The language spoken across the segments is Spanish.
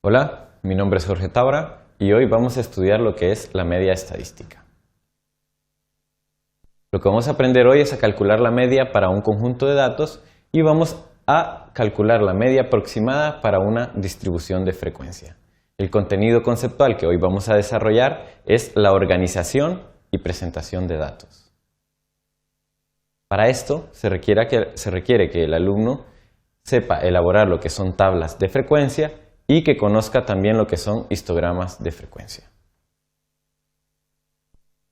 Hola, mi nombre es Jorge Taura y hoy vamos a estudiar lo que es la media estadística. Lo que vamos a aprender hoy es a calcular la media para un conjunto de datos y vamos a calcular la media aproximada para una distribución de frecuencia. El contenido conceptual que hoy vamos a desarrollar es la organización y presentación de datos. Para esto se requiere que el alumno sepa elaborar lo que son tablas de frecuencia y que conozca también lo que son histogramas de frecuencia.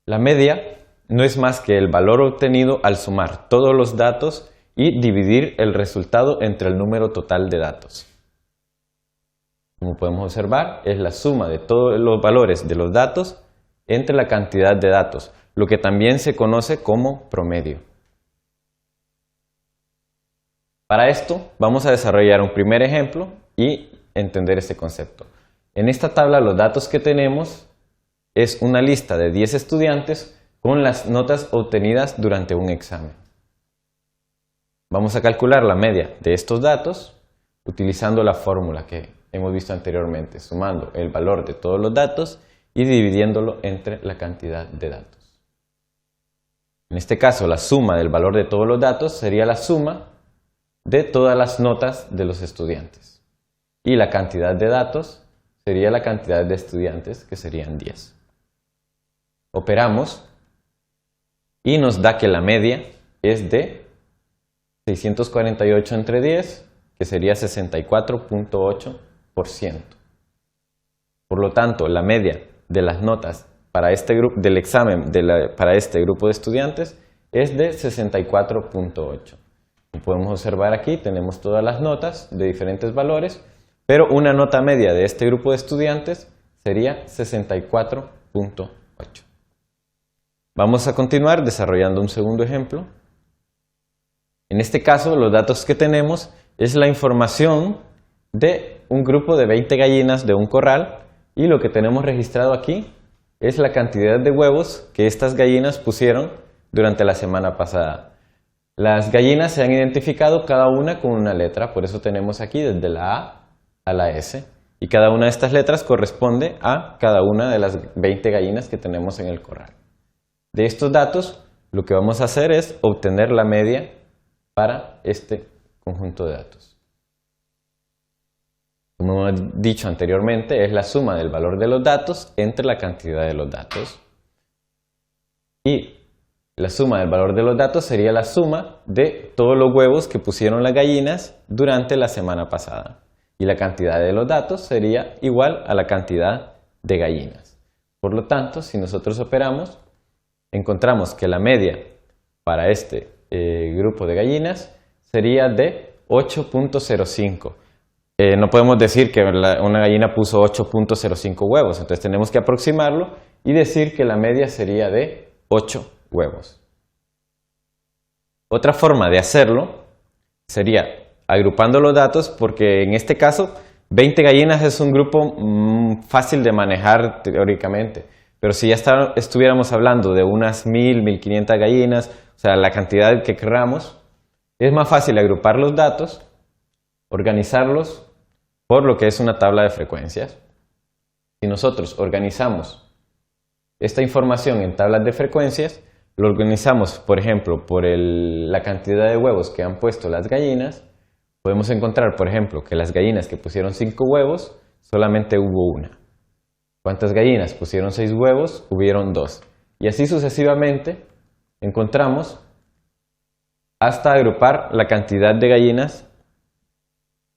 La media no es más que el valor obtenido al sumar todos los datos y dividir el resultado entre el número total de datos. Como podemos observar, es la suma de todos los valores de los datos entre la cantidad de datos, lo que también se conoce como promedio. Para esto vamos a desarrollar un primer ejemplo y entender este concepto. En esta tabla los datos que tenemos es una lista de 10 estudiantes con las notas obtenidas durante un examen. Vamos a calcular la media de estos datos utilizando la fórmula que hemos visto anteriormente, sumando el valor de todos los datos y dividiéndolo entre la cantidad de datos. En este caso, la suma del valor de todos los datos sería la suma de todas las notas de los estudiantes. Y la cantidad de datos sería la cantidad de estudiantes, que serían 10. Operamos y nos da que la media es de 648 entre 10, que sería 64.8%. Por lo tanto, la media de las notas para este grupo, del examen para este grupo de estudiantes es de 64.8. Como podemos observar aquí, tenemos todas las notas de diferentes valores, pero una nota media de este grupo de estudiantes sería 64.8. Vamos a continuar desarrollando un segundo ejemplo. En este caso, los datos que tenemos es la información de un grupo de 20 gallinas de un corral y lo que tenemos registrado aquí es la cantidad de huevos que estas gallinas pusieron durante la semana pasada. Las gallinas se han identificado cada una con una letra, por eso tenemos aquí desde la A a la S. Y cada una de estas letras corresponde a cada una de las 20 gallinas que tenemos en el corral. De estos datos, lo que vamos a hacer es obtener la media para este conjunto de datos. Como hemos dicho anteriormente, es la suma del valor de los datos entre la cantidad de los datos. Y la suma del valor de los datos sería la suma de todos los huevos que pusieron las gallinas durante la semana pasada. Y la cantidad de los datos sería igual a la cantidad de gallinas. Por lo tanto, si nosotros operamos, encontramos que la media para este grupo de gallinas sería de 8.05. No podemos decir que una gallina puso 8.05 huevos, entonces tenemos que aproximarlo y decir que la media sería de 8 huevos. Otra forma de hacerlo sería agrupando los datos, porque en este caso 20 gallinas es un grupo fácil de manejar teóricamente, pero si ya estuviéramos hablando de unas 1000, 1500 gallinas, o sea, la cantidad que queramos, es más fácil agrupar los datos, organizarlos por lo que es una tabla de frecuencias. Si nosotros organizamos esta información en tablas de frecuencias, lo organizamos, por ejemplo, por la cantidad de huevos que han puesto las gallinas, podemos encontrar, por ejemplo, que las gallinas que pusieron 5 huevos, solamente hubo una. ¿Cuántas gallinas pusieron 6 huevos? Hubieron 2. Y así sucesivamente encontramos hasta agrupar la cantidad de gallinas,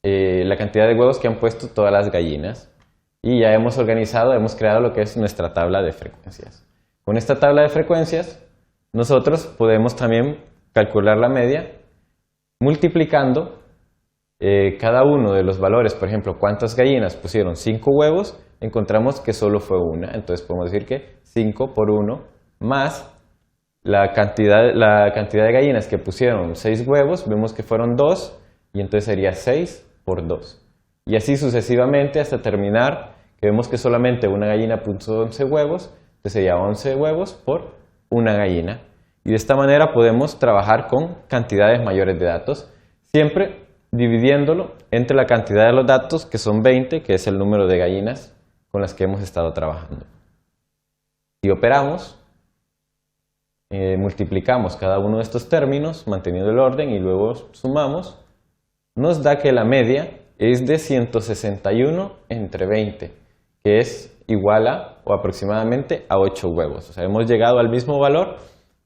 la cantidad de huevos que han puesto todas las gallinas. Y ya hemos organizado, hemos creado lo que es nuestra tabla de frecuencias. Con esta tabla de frecuencias, nosotros podemos también calcular la media multiplicando cada uno de los valores. Por ejemplo, cuántas gallinas pusieron 5 huevos, encontramos que solo fue una. Entonces podemos decir que 5 por 1 más la cantidad de gallinas que pusieron 6 huevos, vemos que fueron 2 y entonces sería 6 por 2. Y así sucesivamente hasta terminar, que vemos que solamente una gallina puso 11 huevos, entonces sería 11 huevos por una gallina. Y de esta manera podemos trabajar con cantidades mayores de datos, siempre dividiéndolo entre la cantidad de los datos, que son 20, que es el número de gallinas con las que hemos estado trabajando. Si operamos, multiplicamos cada uno de estos términos, manteniendo el orden, y luego sumamos, nos da que la media es de 161 entre 20, que es igual a, o aproximadamente, a 8 huevos. O sea, hemos llegado al mismo valor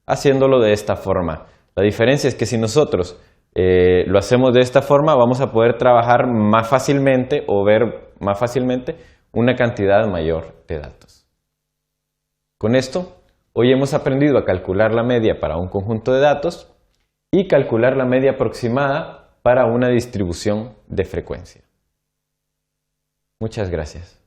haciéndolo de esta forma. La diferencia es que si nosotros lo hacemos de esta forma, vamos a poder trabajar más fácilmente o ver más fácilmente una cantidad mayor de datos. Con esto, hoy hemos aprendido a calcular la media para un conjunto de datos y calcular la media aproximada para una distribución de frecuencia. Muchas gracias.